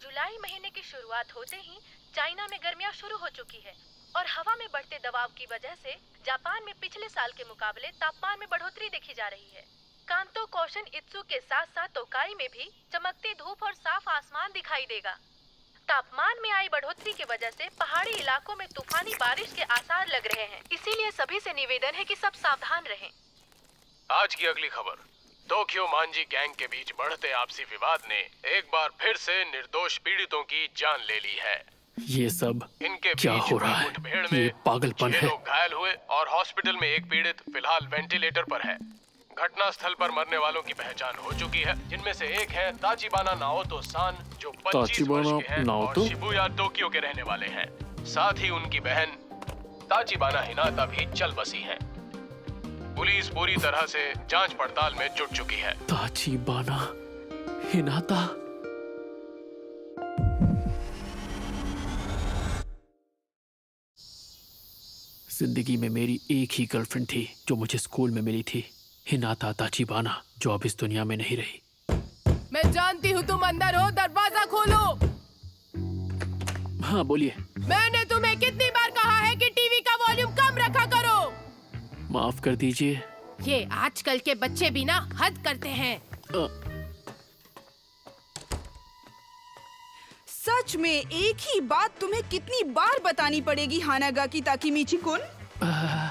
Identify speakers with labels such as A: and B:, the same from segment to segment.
A: जुलाई महीने की शुरुआत होते ही चाइना में गर्मियां शुरू हो चुकी है और हवा में बढ़ते दबाव की वजह से जापान में पिछले साल के मुकाबले तापमान में बढ़ोतरी देखी जा रही है। कांतो कोशन इत्सु के साथ साथ तोकाई में भी चमकती धूप और साफ आसमान दिखाई देगा। तापमान में आई बढ़ोतरी की वजह से पहाड़ी इलाकों में तूफानी बारिश के आसार लग रहे हैं, इसीलिए सभी से निवेदन है कि सब सावधान रहें।
B: आज की अगली खबर, टोक्यो मांजी गैंग के बीच बढ़ते आपसी विवाद ने एक बार फिर से निर्दोष पीड़ितों की जान ले ली है।
C: ये सब
B: इनके
C: क्या
B: बीच
C: हो रहा है?
B: मुठभेड़
C: ये
B: में
C: पागलपन
B: 6
C: है।
B: लोग घायल हुए और हॉस्पिटल में एक पीड़ित फिलहाल वेंटिलेटर पर है। घटना स्थल पर मरने वालों की पहचान हो चुकी है, जिनमें से एक है ताचिबाना नाओतो सान जो 25 वर्ष के हैं और शिबुया टोक्यो के रहने वाले हैं। साथ ही उनकी बहन ताचिबाना हिनाता भी चल बसी है। पुलिस पूरी तरह से जांच पड़ताल में जुट चुकी है।
C: ताचिबाना हिनाता। जिंदगी में मेरी एक ही गर्लफ्रेंड थी जो मुझे स्कूल में मिली थी, हिनाता ताचिबाना, जो अब इस दुनिया में नहीं रही।
D: मैं जानती हूँ तुम अंदर हो, दरवाजा खोलो।
C: हाँ बोलिए।
D: मैंने तुम्हें कितनी बार कहा है कि टीवी का वॉल्यूम कम रखा करो।
C: माफ कर दीजिए।
D: ये आजकल के बच्चे भी ना हद करते हैं।
E: सच में एक ही बात तुम्हें कितनी बार बतानी पड़ेगी हानागाकी ताकेमिची-कुन?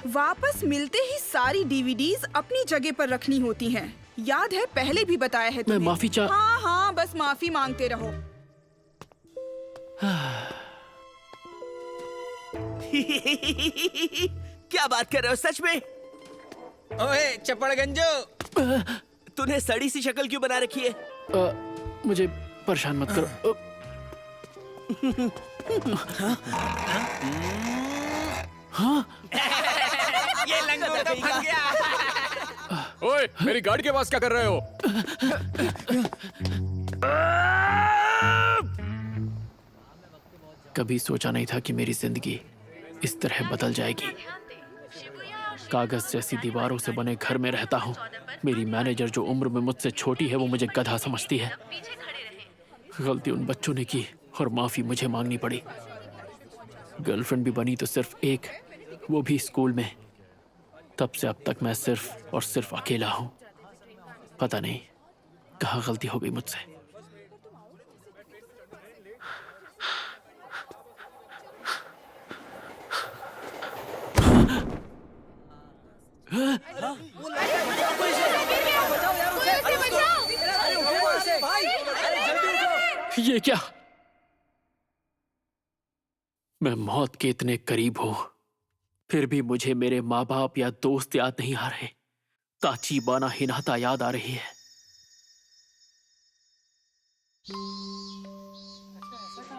E: वापस मिलते ही सारी डीवीडीज अपनी जगह पर रखनी होती हैं। याद है पहले भी बताया है तुम्हें।
C: मैं माफी
E: हाँ हाँ, बस माफी मांगते रहो।
F: क्या बात कर रहे हो सच में? ओए चपड़गंजो, तूने सड़ी सी शक्ल क्यों बना रखी है?
C: मुझे परेशान मत करो। हाँ?
F: ये लंगोट तो फंस गया।
B: ओए, मेरी गाड़ी के पास क्या कर रहे हो?
C: कभी सोचा नहीं था कि मेरी जिंदगी इस तरह बदल जाएगी। कागज जैसी दीवारों से बने घर में रहता हूँ। मेरी मैनेजर जो उम्र में मुझसे छोटी है वो मुझे गधा समझती है। गलती उन बच्चों ने की और माफी मुझे मांगनी पड़ी। गर्लफ्रेंड भी बनी तो सिर्फ एक, वो भी स्कूल में। तब से अब तक मैं सिर्फ और सिर्फ अकेला हूँ। पता नहीं कहाँ गलती हो गई मुझसे। ये क्या? मैं मौत के इतने करीब हूं, फिर भी मुझे मेरे माँ बाप या दोस्त याद नहीं आ रहे। ताचिबाना हिनाता याद आ रही है।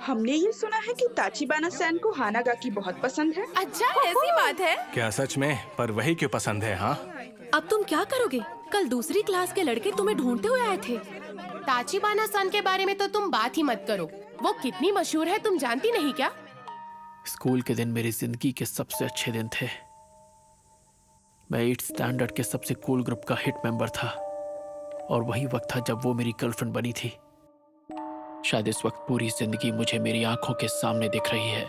E: हमने ये सुना है कि ताचिबाना सैन को हानागाकी बहुत पसंद है।
D: अच्छा, ऐसी बात है?
G: क्या सच में? पर वही क्यों पसंद है? हाँ,
D: अब तुम क्या करोगे? कल दूसरी क्लास के लड़के तुम्हें ढूंढते हुए आए थे। ताचिबाना सन के बारे में तो तुम बात ही मत करो। वो कितनी मशहूर है तुम जानती नहीं क्या?
C: स्कूल के दिन मेरी जिंदगी के सबसे अच्छे दिन थे। मैं 8th स्टैंडर्ड के सबसे कूल ग्रुप का हिट मेंबर था और वही वक्त था जब वो मेरी गर्लफ्रेंड बनी थी। शायद इस वक्त पूरी जिंदगी मुझे मेरी आंखों के सामने दिख रही है।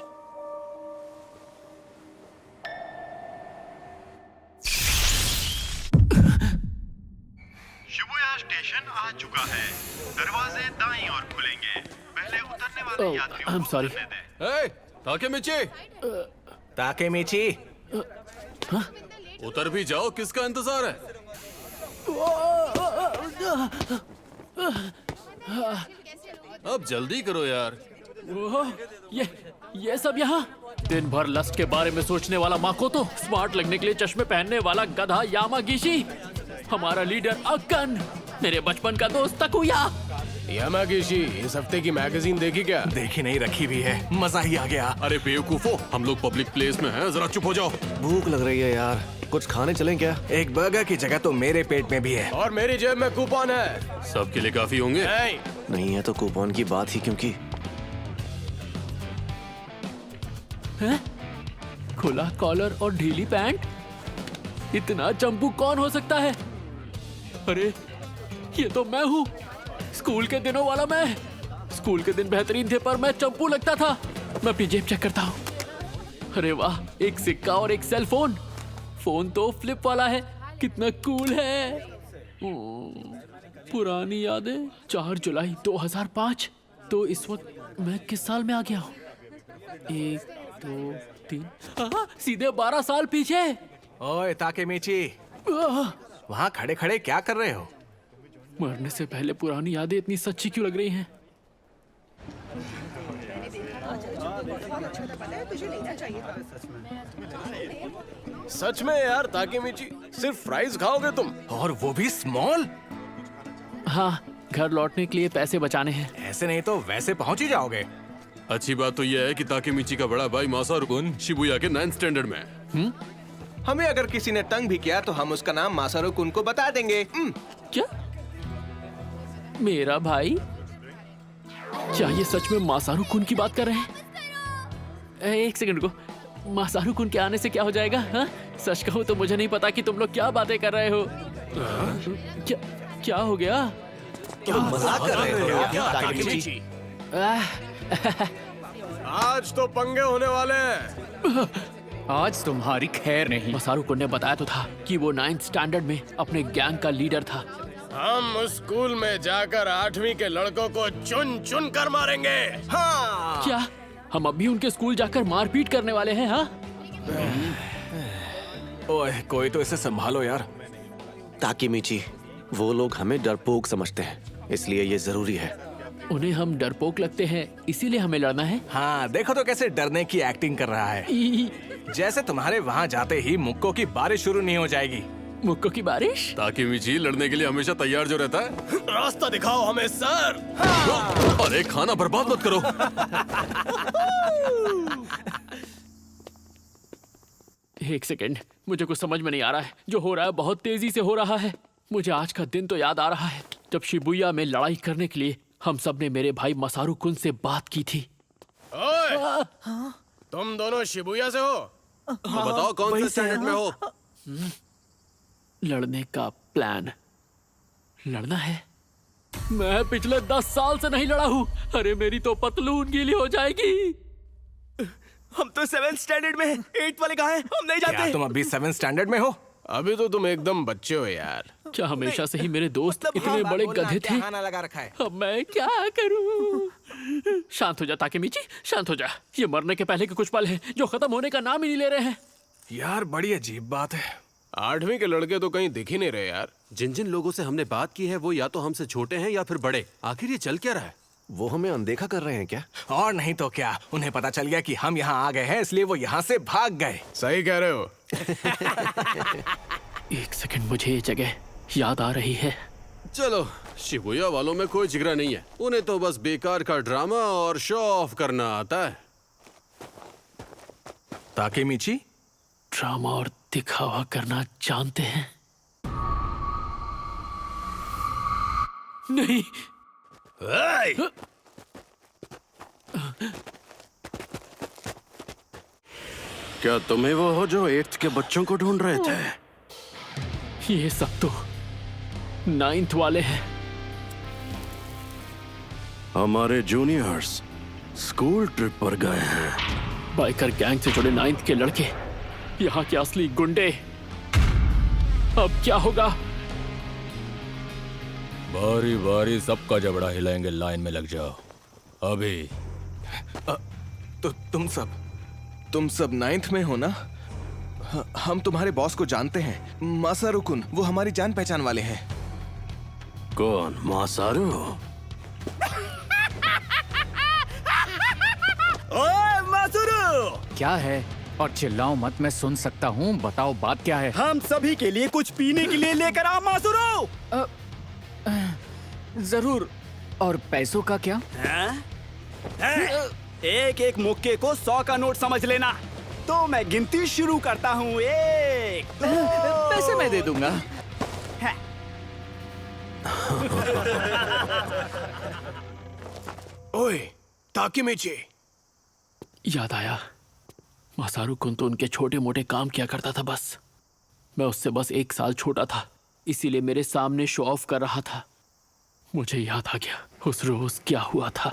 H: शिबुया स्टेशन आ चुका है। दरवाजे दाईं ओर खुलेंगे। पहले उतरने वाले यात्रियों
C: I'm
H: को
C: sorry.
H: उतरने दें।
G: ताकेमिची,
B: उतर भी जाओ, किसका इंतजार है? अब जल्दी करो यार।
C: ये सब यहाँ? दिन भर लस्ट के बारे में सोचने वाला माकोतो, स्मार्ट लगने के लिए चश्मे पहनने वाला गधा यामागिशी, हमारा लीडर अक्कन, मेरे बचपन का दोस्त तकुया।
B: यामागिशी, इस हफ्ते की मैगजीन देखी क्या?
G: देखी नहीं, रखी भी है। मजा ही आ गया।
B: अरे बेवकूफो, हम लोग पब्लिक प्लेस में हैं, जरा चुप हो जाओ।
I: भूख लग रही है यार, कुछ खाने चलें क्या?
G: एक बर्गर की जगह तो मेरे पेट में भी है।
B: और मेरी जेब में कूपन है। सबके लिए काफी होंगे।
I: नहीं है तो कूपन की बात ही क्योंकि
C: हैं? खुला कॉलर और ढीली पैंट? इतना चंपू कौन हो सकता है? अरे ये तो मैं हूँ, स्कूल के दिनों वाला मैं। स्कूल के दिन बेहतरीन थे पर मैं चंपू लगता था। मैं अपनी जेब चेक करता हूँ। अरे वाह, एक सिक्का और एक सेल फोन। फोन तो फ्लिप वाला है, कितना कूल है। पुरानी यादें। 4 जुलाई 2005। तो इस वक्त मैं किस साल में आ गया हूँ? 1 2 3 सीधे 12 साल पीछे।
G: ओए ताकेमीची, वहाँ खड़े खड़े क्या कर रहे हो?
C: मरने से पहले पुरानी यादें इतनी सच्ची क्यों लग रही हैं?
B: सच में यार ताकेमीची, सिर्फ फ्राइज खाओगे तुम?
G: और वो भी स्मॉल?
C: हाँ, घर लौटने के लिए पैसे बचाने हैं।
G: ऐसे नहीं तो वैसे पहुंच ही जाओगे।
J: अच्छी बात तो यह है कि ताकेमीची का बड़ा भाई मासारू कुन शिबुया के 9th स्टैंडर्ड में है।
G: हमें अगर किसी ने तंग भी किया तो हम उसका नाम मासारू कुन को बता देंगे।
C: क्या? मेरा भाई? क्या ये सच में मासारू कुन की बात कर रहे हैं? एक सेकंड को, मासारू कुन के आने से क्या हो जाएगा? हाँ? सच कहूँ तो मुझे नहीं पता कि तुम लोग क्या बातें कर रहे हो। क्या हो गया?
G: मजाक कर रहे हो क्या ताकेमीची?
B: आज तो पंगे होने वाले हैं।
K: आज तुम्हारी खैर नहीं।
C: मासारू कुन ने बताया तो था कि वो 9th स्टैंडर्ड में अपने गैंग का लीडर था।
B: हम उस स्कूल में जाकर 8वीं के लड़कों को चुन चुन कर मारेंगे।
G: हाँ।
C: क्या हम अभी उनके स्कूल जाकर मारपीट करने वाले हैं? हाँ?
G: ओए, कोई तो इसे संभालो यार।
I: ताकेमीची, वो लोग हमें डरपोक समझते हैं, इसलिए ये जरूरी है।
C: उन्हें हम डरपोक लगते हैं, इसीलिए हमें लड़ना है।
G: हाँ, देखो तो कैसे डरने की एक्टिंग कर रहा है। जैसे तुम्हारे वहाँ जाते ही मुक्कों की बारिश शुरू नहीं हो जाएगी।
C: मुक्कों की बारिश?
J: ताकेमीची लड़ने के लिए हमेशा तैयार जो रहता है।
B: रास्ता दिखाओ हमें सर।
J: अरे खाना बर्बाद मत करो।
C: एक सेकेंड, मुझे कुछ समझ में नहीं आ रहा है। जो हो रहा है बहुत तेजी से हो रहा है। मुझे आज का दिन तो याद आ रहा है जब शिबुया में लड़ाई करने के लिए हम सब ने मेरे भाई मासारू कुन से बात की थी।
B: ओए, तुम दोनों शिबुया से हो?
J: तो बताओ कौन से स्टैंडर्ड में हो?
C: लड़ने का प्लान। लड़ना है? मैं पिछले 10 साल से नहीं लड़ा हूँ। अरे मेरी तो पतलून गीली हो जाएगी।
F: हम तो 7th स्टैंडर्ड में हैं। 8th वाले कहाँ हैं? हम नहीं
G: क्या
F: जाते।
G: तुम अभी 7th स्टैंडर्ड में हो?
B: अभी तो तुम एकदम बच्चे हो यार।
C: क्या हमेशा से ही मेरे दोस्त इतने बड़े गधे थे?
G: लगा रखा है।
C: अब मैं क्या करूं? शांत हो जा ताकेमीची, शांत हो जा। ये मरने के पहले के कुछ पल हैं जो खत्म होने का नाम ही नहीं ले रहे हैं।
G: यार बड़ी अजीब बात है।
B: 8वीं के लड़के तो कहीं दिख ही नहीं रहे यार।
J: जिन जिन लोगों से हमने बात की है वो या तो हमसे छोटे हैं या फिर बड़े। आखिर ये चल क्या रहा है?
I: वो हमें अनदेखा कर रहे हैं क्या?
G: और नहीं तो क्या, उन्हें पता चल गया कि हम यहाँ आ गए हैं, इसलिए वो यहाँ से भाग गए।
B: सही कह रहे हो।
C: एक सेकंड, मुझे ये जगह याद आ रही है।
J: चलो, शिबुया वालों में कोई जिगरा नहीं है। उन्हें तो बस बेकार का ड्रामा और शो ऑफ करना आता है।
G: ताकेमीची,
C: ड्रामा और दिखावा करना जानते हैं? नहीं।
J: क्या तुम्हें वो हो जो 8th के बच्चों को ढूंढ रहे थे?
C: ये सब तो 9th वाले हैं।
J: हमारे जूनियर्स स्कूल ट्रिप पर गए हैं।
C: बाइकर गैंग से जुड़े 9th के लड़के, यहाँ के असली गुंडे। अब क्या होगा?
K: बारी बारी सबका जबड़ा हिलाएंगे। लाइन में लग जाओ अभी।
G: तो तुम सब 9th में हो ना? हम तुम्हारे बॉस को जानते हैं, मासारू कुन। वो हमारी जान पहचान वाले हैं।
J: कौन? मासारू?
F: ओए मासारू!
K: क्या है? और चिल्लाओ मत, मैं सुन सकता हूँ। बताओ बात क्या है?
F: हम सभी के लिए कुछ पीने के लिए लेकर आओ मासारू।
K: जरूर। और पैसों का क्या?
F: एक एक मुक्के को 100 का नोट समझ लेना। तो मैं गिनती शुरू करता हूँ। 1 2
K: पैसे मैं दे दूंगा।
G: ओए ताकेमीची,
C: याद आया, मासारू कुन तो उनके छोटे मोटे काम किया करता था बस। मैं उससे बस 1 साल छोटा था, इसीलिए मेरे सामने शो ऑफ कर रहा था। मुझे याद आ गया उस रोज क्या हुआ था।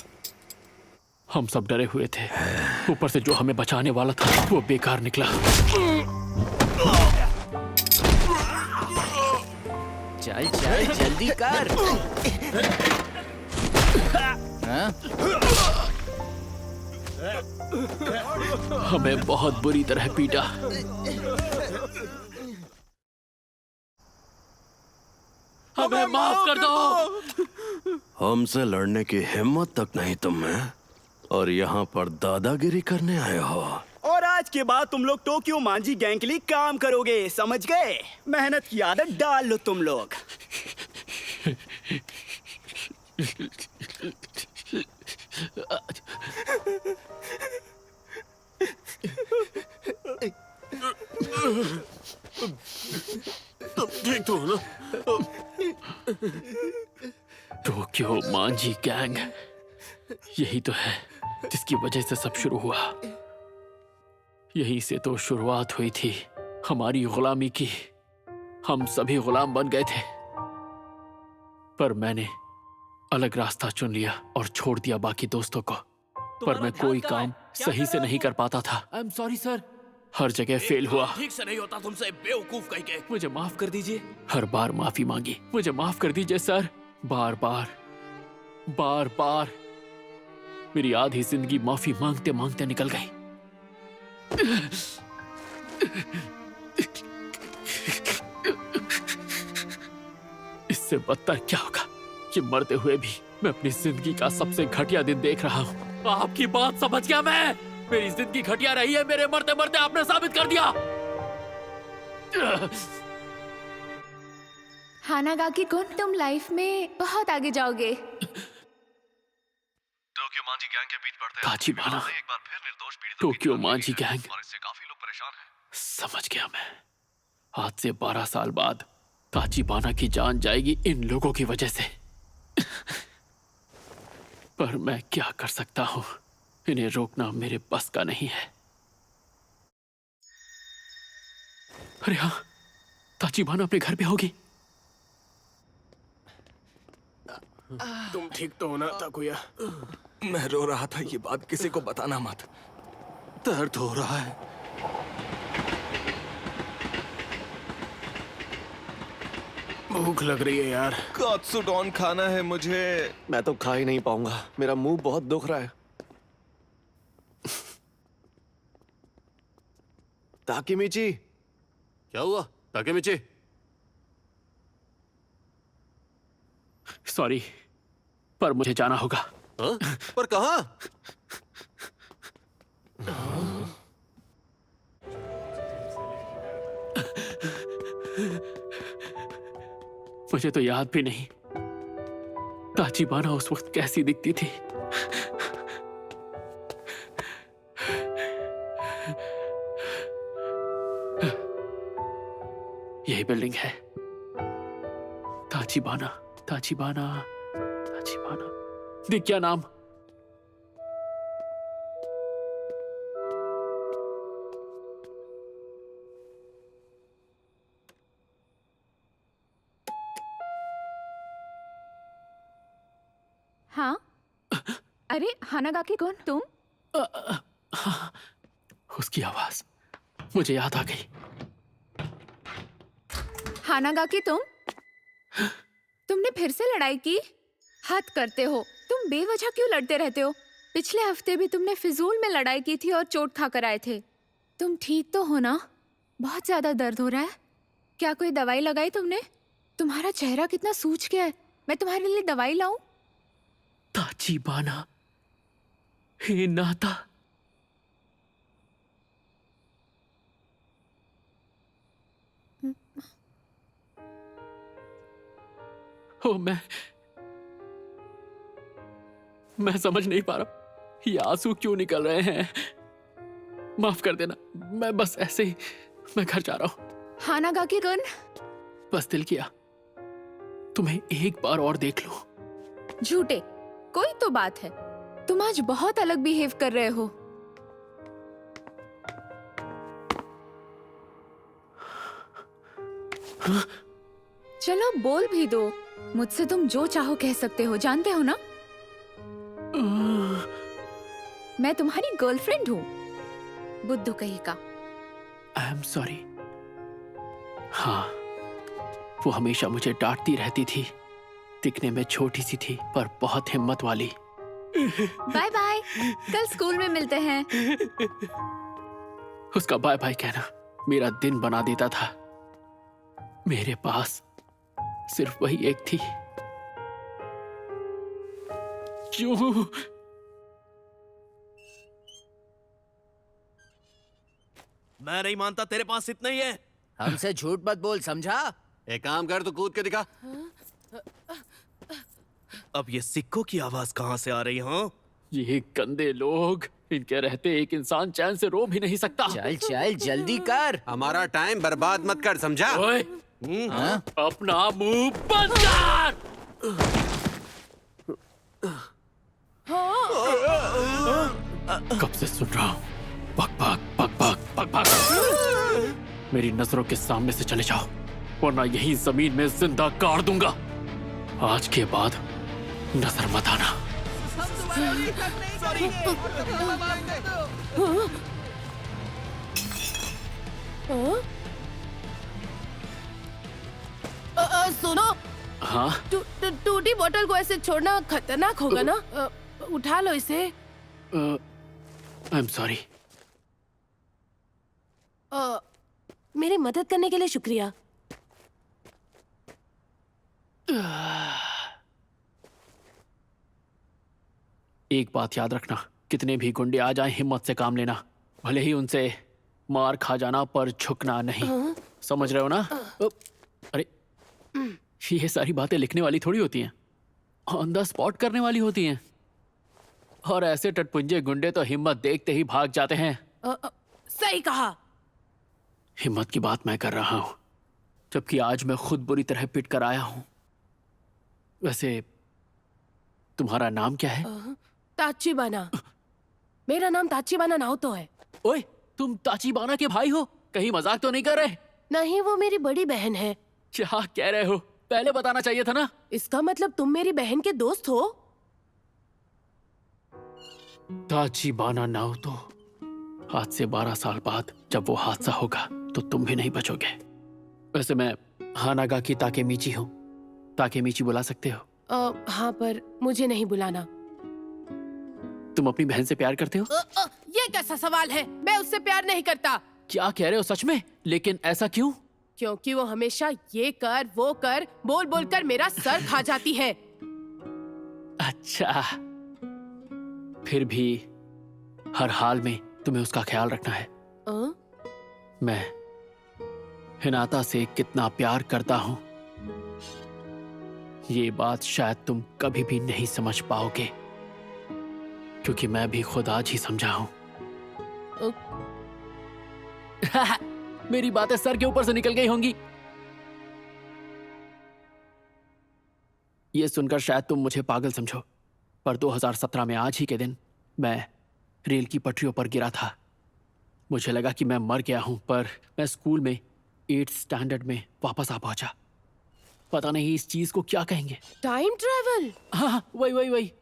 C: हम सब डरे हुए थे। ऊपर से जो हमें बचाने वाला था वो बेकार निकला।
F: चल चल जल्दी कर।
C: हमें बहुत बुरी तरह पीटा। हमें माफ कर दो।
K: हमसे लड़ने की हिम्मत तक नहीं तुम में, और यहाँ पर दादागिरी करने आए हो।
F: और आज के बाद तुम लोग टोक्यो मांझी गैंग के लिए काम करोगे, समझ गए? मेहनत की आदत डाल लो तुम लोग।
J: ठीक तो हो ना?
C: टोक्यो मांझी गैंग, यही तो है जिसकी वजह से सब शुरू हुआ। यहीं से तो शुरुआत हुई थी हमारी गुलामी की। हम सभी गुलाम बन गए थे, पर मैंने अलग रास्ता चुन लिया और छोड़ दिया बाकी दोस्तों को। पर मैं कोई काम सही से नहीं कर पाता था।
L: I am sorry sir.
C: हर जगह फेल हुआ।
L: ठीक से नहीं होता तुमसे, बेवकूफ कहीं के।
C: मुझे माफ कर दीजिए। हर बार माफी मांगी। मुझे माफ कर दीजिए सर। बार बार बार बार मेरी आधी जिंदगी माफी मांगते मांगते निकल गई। इससे बदतर क्या होगा कि मरते हुए भी मैं अपनी जिंदगी का सबसे घटिया दिन देख रहा हूँ। आपकी बात समझ गया मैं। मेरी जिंदगी घटिया रही है, मेरे मरते मरते आपने साबित कर दिया।
M: हानागाकी कुन, तुम लाइफ में बहुत आगे जाओगे।
H: टोक्यो मांझी गैंग के बीच बढ़ते
C: ताचिबाना,
H: एक बार फिर निर्दोष पीड़ितों
C: टोक्यो मांझी गैंग,
H: और इससे काफी लोग परेशान हैं।
C: समझ गया मैं। आज से 12 साल बाद ताचिबाना की जान जाएगी इन लोगों की वजह से। पर मैं क्या कर सकता हूँ, इन्हें रोकना मेरे बस का नहीं है। अरे हाँ, ताचिबाना अपने घर पे होगी।
G: तुम ठीक तो हो ना ताकुया? मैं रो रहा था, ये बात किसी को बताना मत।
J: दर्द हो रहा है।
G: भूख लग रही है यार।
I: कात्सुडोन खाना है मुझे। मैं तो खा ही नहीं पाऊंगा, मेरा मुंह बहुत दुख रहा है। ताकिमिची।
J: क्या हुआ ताकेमिची?
C: सॉरी, पर मुझे जाना होगा।
J: हाँ? पर कहाँ?
C: मुझे तो याद भी नहीं ताचिबाना उस वक्त कैसी दिखती थी। यही बिल्डिंग है। ताचिबाना, ताचिबाना, ताचिबाना। देख क्या नाम।
M: हाँ, अरे हानागाकी कुन, तुम?
C: उसकी आवाज मुझे याद आ गई।
M: हानागाकी तुमने फिर से लड़ाई की? हद करते हो, तुम बेवजह क्यों लड़ते रहते हो? पिछले हफ्ते भी तुमने फिजूल में लड़ाई की थी और चोट खा कर आए थे। तुम ठीक तो हो ना? बहुत ज्यादा दर्द हो रहा है। क्या कोई दवाई लगाई तुमने? तुम्हारा चेहरा कितना सूज गया है। मैं तुम्हारे लिए दवाई लाऊं?
C: ताचिबाना, हे नाता। ओ, मैं समझ नहीं पा रहा ये आंसू क्यों निकल रहे हैं। माफ कर देना, मैं बस ऐसे ही मैं घर जा रहा हूँ।
M: हानागाकी कुन,
C: बस दिल किया तुम्हें एक बार और देख लूं।
M: झूठे, कोई तो बात है। तुम आज बहुत अलग बिहेव कर रहे हो।
C: हाँ?
M: चलो बोल भी दो। मुझसे तुम जो चाहो कह सकते हो, जानते हो ना? मैं तुम्हारी गर्लफ्रेंड हूँ, बुद्धू कहीं का।
C: आई एम सॉरी। हाँ, वो हमेशा मुझे डांटती रहती थी। दिखने में छोटी सी थी पर बहुत हिम्मत वाली।
M: बाय बाय, कल स्कूल में मिलते हैं।
C: उसका बाय बाय कहना मेरा दिन बना देता था। मेरे पास सिर्फ वही एक थी। क्यों?
L: मैं नहीं मानता तेरे पास इतना ही है।
F: हमसे झूठ मत बोल, समझा?
J: एक काम कर, तो कूद के दिखा।
L: अब ये सिक्कों की आवाज कहाँ से आ रही है?
C: ये गंदे लोग, इनके रहते एक इंसान चैन से रो भी नहीं सकता।
F: चल चल जल्दी कर।
J: हमारा टाइम बर्बाद मत कर, समझा?
C: ओए, अपना मुंह बंद कर। कब से सुन रहा हूँ, बक बक बक बक बक बक। मेरी नजरों के सामने से चले जाओ, वरना यही जमीन में जिंदा गाड़ दूंगा। आज के बाद नजर मत आना।
D: सुनो,
C: हाँ,
D: टूटी बोतल को ऐसे छोड़ना खतरनाक होगा ना। उठा लो इसे।
C: आई एम सॉरी।
D: मेरी मदद करने के लिए शुक्रिया।
C: एक बात याद रखना, कितने भी गुंडे आ जाएं, हिम्मत से काम लेना। भले ही उनसे मार खा जाना, पर झुकना नहीं। समझ रहे हो ना? अरे, ये सारी बातें लिखने वाली थोड़ी होती हैं, ऑन द स्पॉट करने वाली होती हैं। और ऐसे टटपुंजे गुंडे तो हिम्मत देखते ही भाग जाते हैं।
D: सही कहा।
C: हिम्मत की बात मैं कर रहा हूं, जबकि आज मैं खुद बुरी तरह पिट कर आया हूं। वैसे तुम्हारा नाम क्या है?
D: ताचिबाना। मेरा नाम ताचिबाना नाओतो है।
C: ओए, तुम ताचिबाना के भाई हो? कहीं मजाक तो नहीं कर रहे?
D: नहीं, वो मेरी बड़ी बहन है।
C: क्या कह रहे हो? पहले बताना चाहिए था ना।
D: इसका मतलब तुम मेरी बहन के दोस्त हो?
C: ताचिबाना नाओतो, आज से 12 साल बाद जब वो हादसा होगा तो तुम भी नहीं बचोगे। वैसे मैं हानागा की ताकेमीची हूँ। ताकेमीची बुला सकते हो?
D: हाँ, पर मुझे नहीं बुलाना।
C: तुम अपनी बहन से प्यार करते हो?
D: ये कैसा सवाल है? मैं उससे प्यार नहीं करता।
C: क्या कह रहे हो सच में? लेकिन ऐसा क्यों?
D: क्योंकि वो हमेशा ये कर वो कर बोल बोल कर मेरा सर खा जाती है।
C: अच्छा, फिर भी हर हाल में तुम्हें उसका ख्याल रखना है। मैं हिनाता से कितना प्यार करता हूँ, ये बात शायद तुम कभी भी नहीं समझ पाओगे, क्योंकि मैं भी खुद आज ही समझा हूं। मेरी बातें सर के ऊपर से निकल गई होंगी। ये सुनकर शायद तुम मुझे पागल समझो, पर 2017 में आज ही के दिन मैं रेल की पटरियों पर गिरा था। मुझे लगा कि मैं मर गया हूं, पर मैं स्कूल में 8th स्टैंडर्ड में वापस आ पहुंचा। पता नहीं इस चीज को क्या कहेंगे।
D: Time travel?
C: हाँ, वही।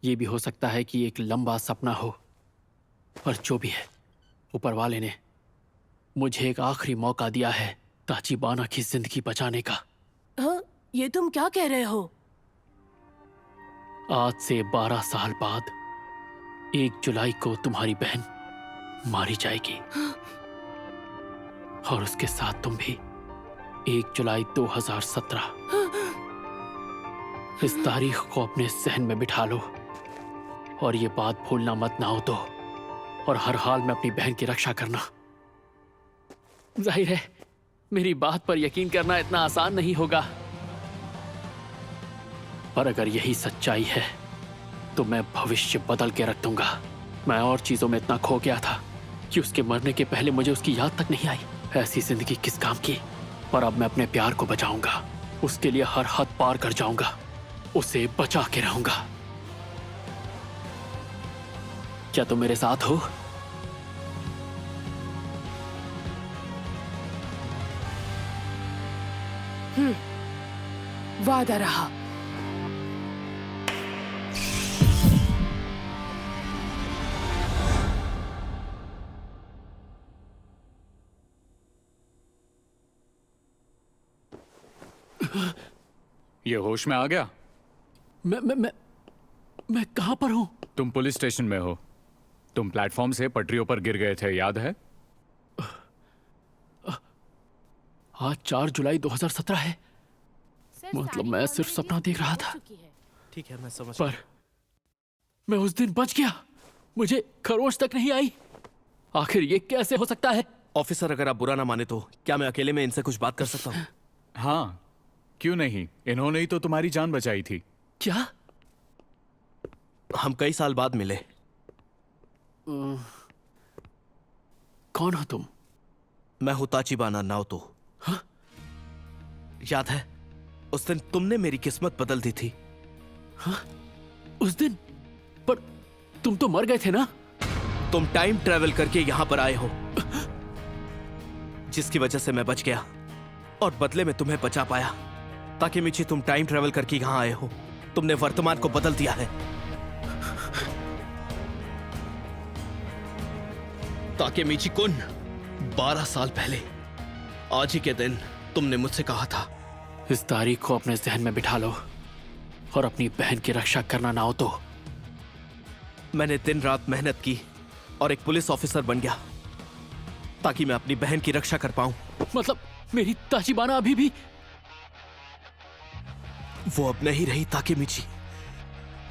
C: ये भी हो सकता है कि एक लंबा सपना हो, पर जो भी है, ऊपर वाले ने मुझे एक आखिरी मौका दिया है ताचिबाना की जिंदगी बचाने का।
D: हाँ, ये तुम क्या कह रहे हो?
C: आज से 12 साल बाद 1 जुलाई को तुम्हारी बहन मारी जाएगी, और उसके साथ तुम भी। 1 जुलाई 2017। इस तारीख को अपने जहन में बिठा लो, और ये बात भूलना मत ना हो तो, और हर हाल में अपनी बहन की रक्षा करना। जाहिर है मेरी बात पर यकीन करना इतना आसान नहीं होगा, पर अगर यही सच्चाई है तो मैं भविष्य बदल के रख दूंगा। मैं और चीजों में इतना खो गया था कि उसके मरने के पहले मुझे उसकी याद तक नहीं आई। ऐसी जिंदगी किस काम की? पर अब मैं अपने प्यार को बचाऊंगा, उसके लिए हर हद पार कर जाऊंगा, उसे बचा के रहूंगा। क्या तुम मेरे साथ हो?
D: वादा रहा।
N: ये होश में आ गया?
C: मैं कहाँ पर हूँ?
N: तुम पुलिस स्टेशन में हो। तुम प्लेटफॉर्म से पटरियों पर गिर गए थे, याद है?
C: आज 4 जुलाई 2017 है। मतलब मैं सिर्फ सपना देख रहा था।
L: ठीक है, मैं समझ
C: पर मैं उस दिन बच गया। मुझे खरोच तक नहीं आई। आखिर ये कैसे हो सकता है?
L: ऑफिसर, अगर आप बुरा ना माने तो क्या मैं अकेले में इनसे कुछ बात कर सकता हूँ?
N: हाँ, क्यों नहीं? इन्होंने ही तो तुम्हारी जान बचाई थी।
C: क्या?
L: हम कई साल बाद मिले।
C: कौन हो तुम?
L: मैं हूं ताचिबाना नाओतो।
C: हाँ?
L: याद है उस दिन तुमने मेरी किस्मत बदल दी थी?
C: हाँ? उस दिन? पर तुम तो मर गए थे ना?
L: तुम टाइम ट्रेवल करके यहां पर आए हो, जिसकी वजह से मैं बच गया और बदले में तुम्हें बचा पाया। ताकेमिची, तुम टाइम ट्रेवल करके यहां आए हो। तुमने वर्तमान को बदल दिया है। ताकेमिची कुन, 12 साल पहले आज ही के दिन तुमने मुझसे कहा था,
C: इस तारीख को अपने जहन में बिठा लो और अपनी बहन की रक्षा करना ना हो तो।
L: मैंने दिन रात मेहनत की और एक पुलिस ऑफिसर बन गया ताकि मैं अपनी बहन की रक्षा कर पाऊं।
C: मतलब मेरी ताचिबाना अभी भी?
L: वो अब नहीं रही ताकेमिची।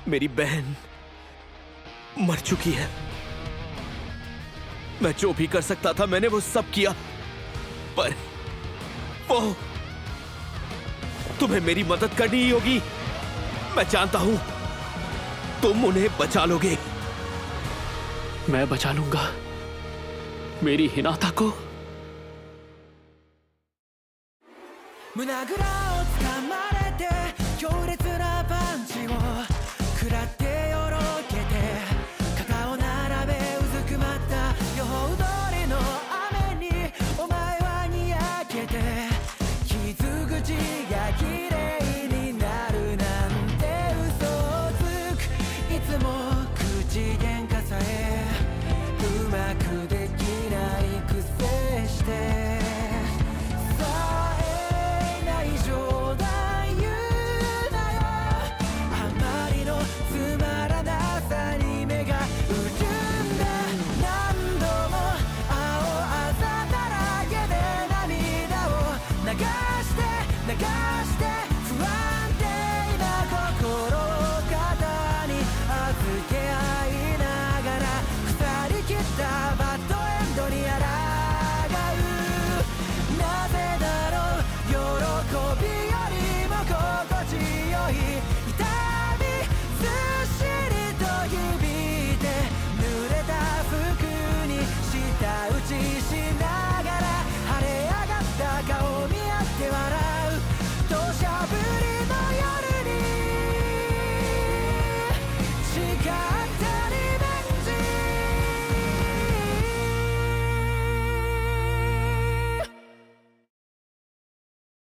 L: मेरी बहन मर चुकी है। मैं जो भी कर सकता था मैंने वो सब किया, पर वो तुम्हें मेरी मदद करनी ही होगी। मैं जानता हूं तुम उन्हें बचा लोगे।
C: मैं बचा लूंगा मेरी हिनाता को।
F: 문학으로 담아라